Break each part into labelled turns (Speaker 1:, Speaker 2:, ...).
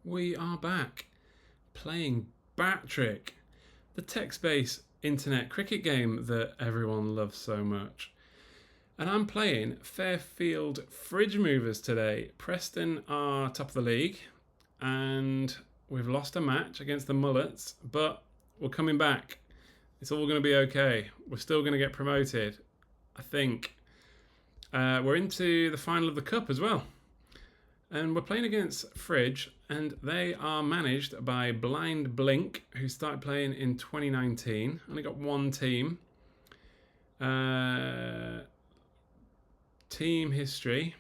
Speaker 1: We are back playing Bat Trick, the text-based internet cricket game that everyone loves so much. And I'm playing Fairfield Fridge Movers today. Preston are top of the league and we've lost a match against the Mullets, but we're coming back. It's all going to be okay. We're still going to get promoted, I think. We're into the final of the Cup as well. And we're playing against Fridge, and they are managed by Blind Blink, who started playing in 2019. Only got one team. Team history.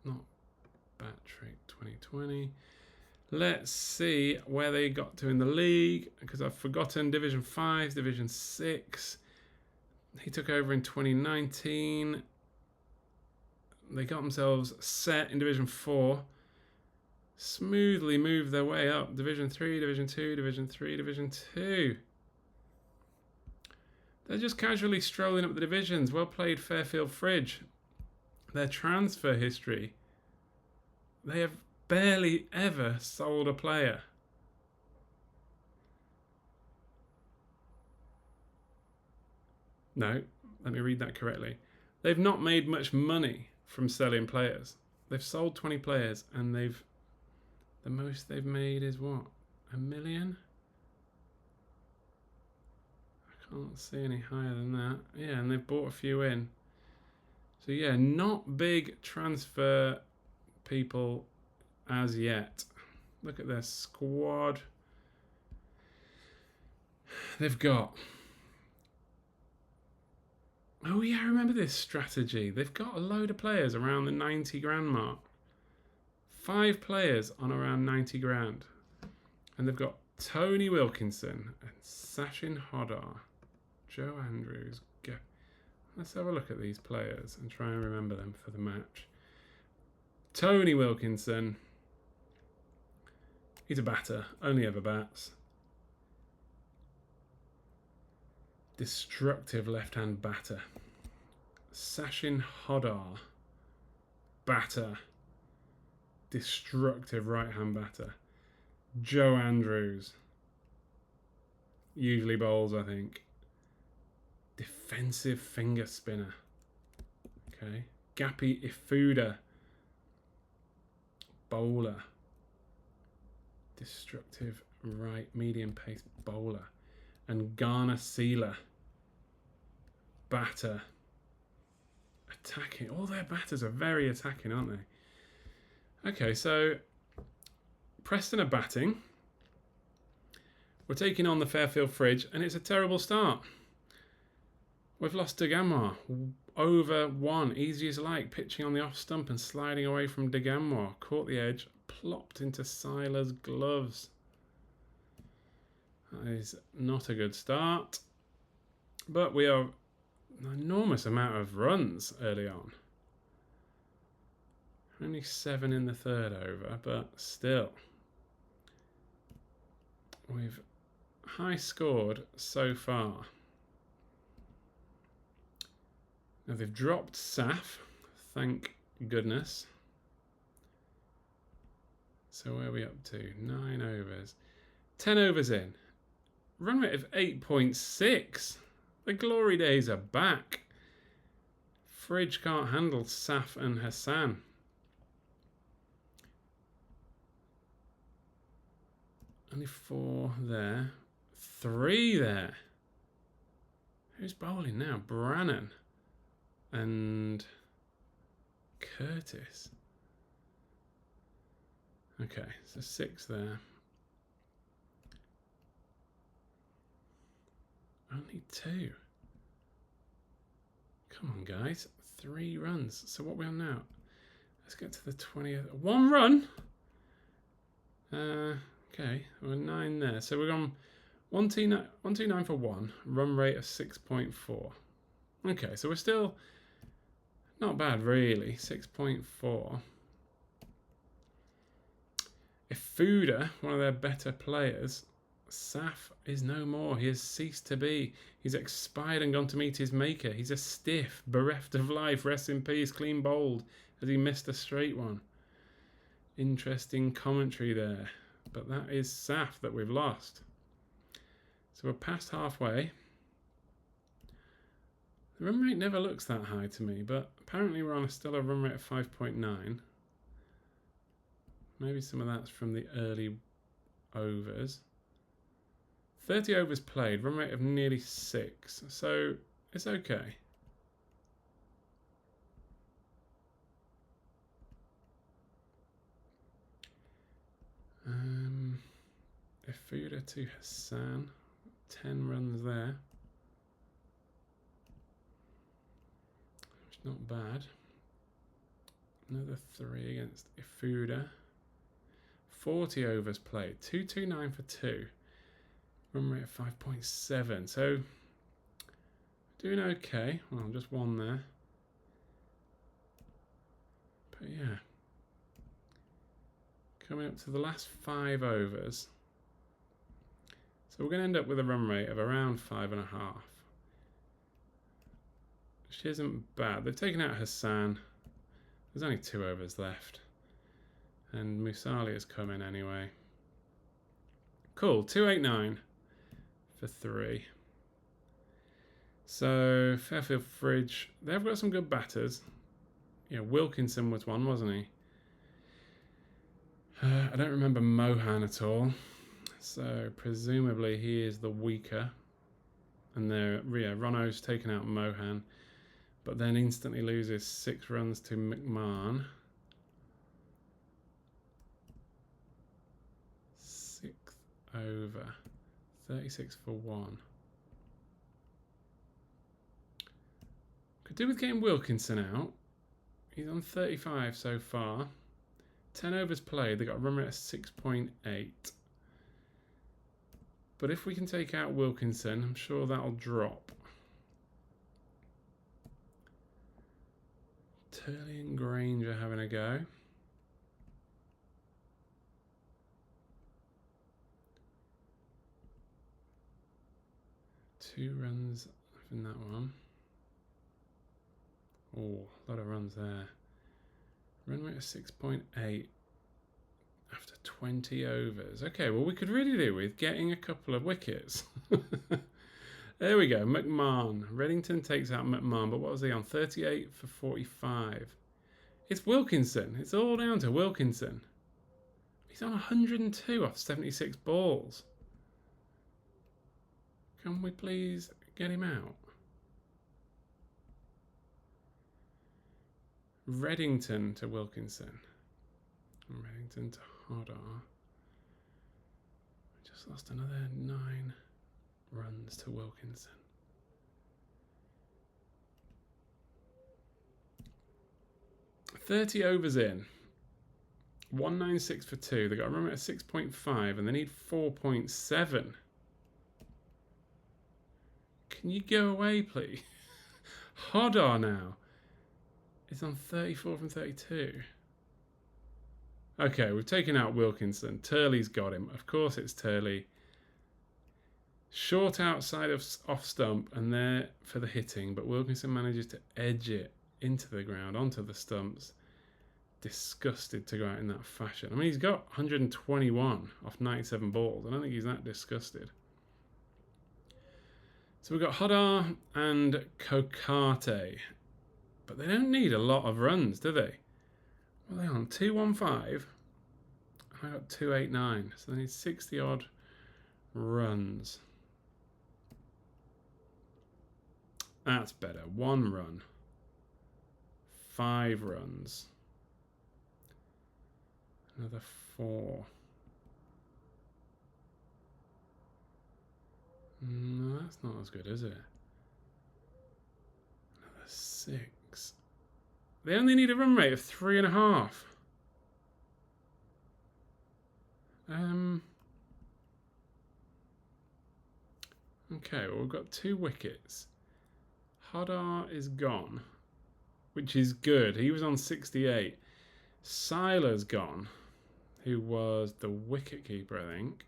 Speaker 1: Not Bat Trick 2020. Let's see where they got to in the league, because I've forgotten. Division 5, Division 6. He took over in 2019. They got themselves set in Division 4. Smoothly moved their way up. Division 3, Division 2, Division 3, Division 2. They're just casually strolling up the divisions. Well played, Fairfield Fridge. Their transfer history. They have barely ever sold a player. No, let me read that correctly. They've not made much money from selling players. They've sold 20 players, and the most they've made is what? $1 million? I can't see any higher than that. Yeah, and they've bought a few in. So yeah, not big transfer people as yet. Look at their squad. They've got... Oh yeah, I remember this strategy. They've got a load of players around the 90 grand mark. 5 players on around 90 grand. And they've got Tony Wilkinson and Sachin Hodar, Joe Andrews. Let's have a look at these players and try and remember them for the match. Tony Wilkinson. He's a batter, only ever bats. Destructive left-hand batter. Sachin Hodar, batter. Destructive right-hand batter. Joe Andrews, usually bowls, I think. Defensive finger spinner. Okay. Gappy Ifuda, bowler. Destructive right medium pace bowler. And Garner Sealer, batter. Attacking. All their batters are very attacking, aren't they? Okay, so Preston are batting. We're taking on the Fairfield Fridge, and it's a terrible start. We've lost Degamwa. Over 1, easy as like, pitching on the off stump and sliding away from Degamwa. Caught the edge, plopped into Siler's gloves. That is not a good start. But we are an enormous amount of runs early on. Only 7 in the third over, but still. We've high scored so far. Now they've dropped Saf, thank goodness. So where are we up to? 9 overs. 10 overs in. Run rate of 8.6. The glory days are back. Fridge can't handle Saf and Hassan. Only 4 there. 3 there. Who's bowling now? Brannan and Curtis. Okay, so 6 there. Only 2. Come on, guys. 3 runs. So what are we on now? Let's get to the 20th. 1 run. Okay, we're 9 there. So we're on 129 for 1. Run rate of 6.4. Okay, so we're still not bad, really. 6.4. Ifuda, one of their better players. Saf is no more. He has ceased to be. He's expired and gone to meet his maker. He's a stiff, bereft of life. Rest in peace, clean bowled, as he missed a straight one. Interesting commentary there. But that is Saf that we've lost. So we're past halfway. The run rate never looks that high to me, but apparently we're on still a run rate of 5.9. Maybe some of that's from the early overs. 30 overs played, run rate of nearly 6. So it's okay. Ifuda to Hassan. 10 runs there. Which is not bad. Another 3 against Ifuda. 40 overs played. 229 for 2. Run rate of 5.7. So doing okay. Well, just 1 there. But yeah. Coming up to the last 5 overs. So we're going to end up with a run rate of around 5.5. Which isn't bad. They've taken out Hassan. There's only 2 overs left. And Musali has come in anyway. Cool. 289 for 3. So Fairfield Fridge. They've got some good batters. Yeah, Wilkinson was one, wasn't he? I don't remember Mohan at all. So presumably he is the weaker. And there, yeah, Rono's taken out Mohan. But then instantly loses 6 runs to McMahon. 6th over. 36 for 1. Could do with getting Wilkinson out. He's on 35 so far. 10 overs played. They got a run rate of 6.8. But if we can take out Wilkinson, I'm sure that'll drop. Turley and Granger having a go. Two runs in that one. Oh, a lot of runs there. Run rate of 6.8 after 20 overs. Okay, well, we could really do with getting a couple of wickets. There we go, McMahon. Reddington takes out McMahon, but what was he on? 38 for 45. It's Wilkinson. It's all down to Wilkinson. He's on 102 off 76 balls. Can we please get him out? Reddington to Wilkinson. Reddington to Hodder. Just lost another 9 runs to Wilkinson. $30 overs in. 196 for 2. They got a run rate of 6.5 and they need 4.7. Can you go away, please? Hodder now. It's on 34 from 32. Okay, we've taken out Wilkinson. Turley's got him. Of course it's Turley. Short outside of off stump and there for the hitting, but Wilkinson manages to edge it into the ground, onto the stumps. Disgusted to go out in that fashion. I mean, he's got 121 off 97 balls. I don't think he's that disgusted. So we've got Hodder and Kokate. But they don't need a lot of runs, do they? Well, they're on 215. I got 289. So they need 60 odd runs. That's better. 1 run. 5 runs. Another 4. No, that's not as good, is it? Another 6. They only need a run rate of 3.5. Okay, well, we've got 2 wickets. Hodder is gone, which is good. He was on 68. Seiler's gone, who was the wicketkeeper, I think.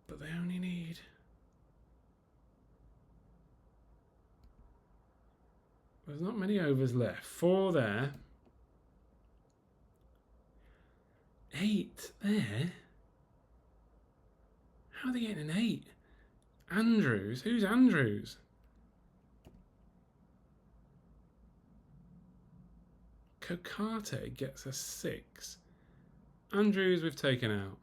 Speaker 1: But they only need... There's not many overs left. 4 there. 8 there. How are they getting an 8? Andrews? Who's Andrews? Kokate gets a 6. Andrews we've taken out.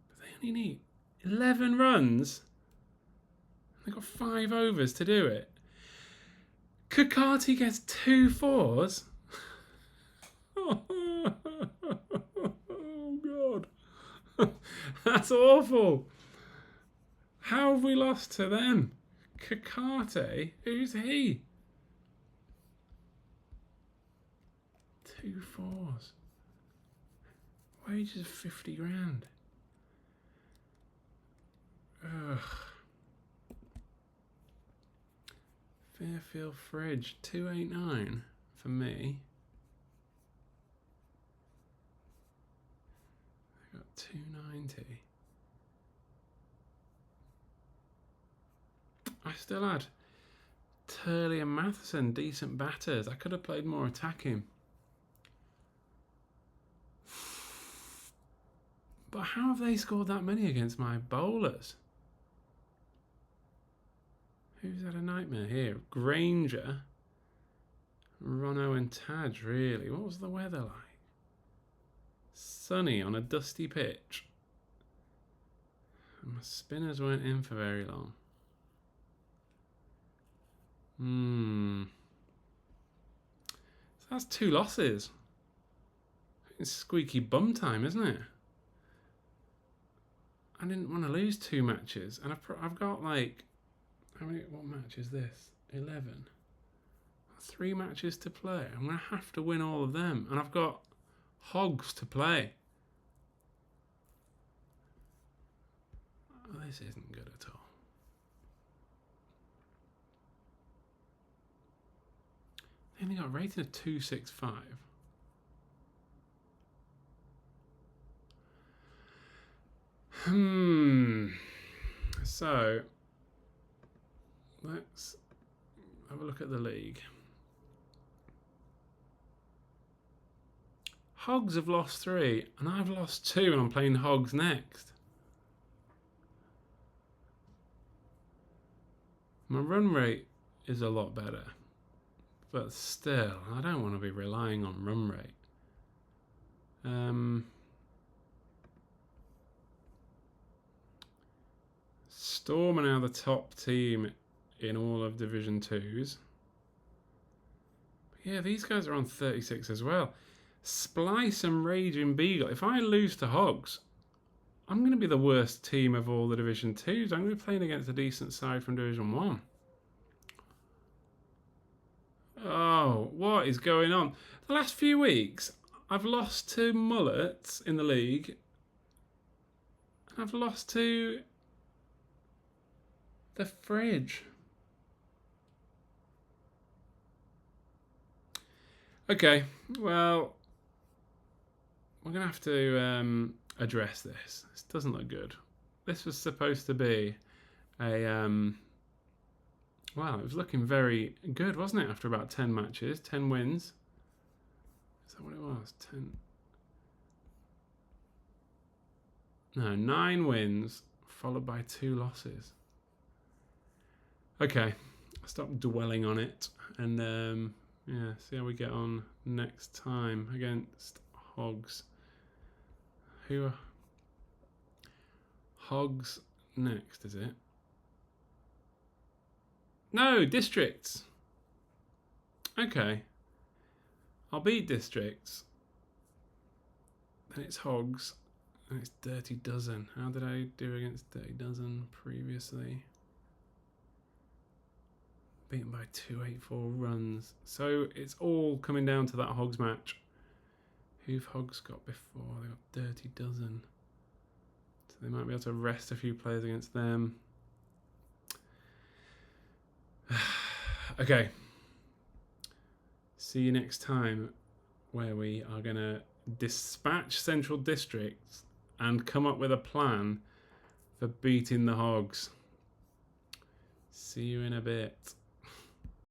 Speaker 1: But they only need 11 runs. They've got 5 overs to do it. Kokate gets 2 4s. Oh, God. That's awful. How have we lost to them? Kokate? Who's he? 2 4s. Wages of 50 grand. Ugh. Fairfield Fridge, 289 for me. I got 290. I still had Turley and Matheson, decent batters. I could have played more attacking. But how have they scored that many against my bowlers? Who's had a nightmare here? Granger, Rono and Taj, really. What was the weather like? Sunny on a dusty pitch. And my spinners weren't in for very long. So that's 2 losses. It's squeaky bum time, isn't it? I didn't want to lose 2 matches, and I've got like, what match is this? 11. 3 matches to play. I'm going to have to win all of them, and I've got Hogs to play. Oh, this isn't good at all. They only got a rating of 265. So let's have a look at the league. Hogs have lost 3 and I've lost 2 and I'm playing Hogs next. My run rate is a lot better, but still I don't want to be relying on run rate. Storm are now the top team in all of Division 2s. But yeah, these guys are on 36 as well. Splice and Raging Beagle. If I lose to Hogs, I'm going to be the worst team of all the Division 2s. I'm going to be playing against a decent side from Division 1. Oh, what is going on? The last few weeks, I've lost to Mullets in the league. I've lost to the Fridge. Okay, well, we're going to have to address this. This doesn't look good. This was supposed to be a... well, it was looking very good, wasn't it, after about 10 matches, 10 wins. Is that what it was? 10... No, 9 wins, followed by 2 losses. Okay, stop dwelling on it, and yeah, see how we get on next time against Hogs. Who are Hogs next, is it? No, Districts. Okay, I'll beat Districts. Then it's Hogs, and it's Dirty Dozen. How did I do against Dirty Dozen previously? Beaten by 284 runs. So it's all coming down to that Hogs match. Who've Hogs got before? They got Dirty Dozen. So they might be able to rest a few players against them. Okay. See you next time, where we are going to dispatch Central Districts and come up with a plan for beating the Hogs. See you in a bit.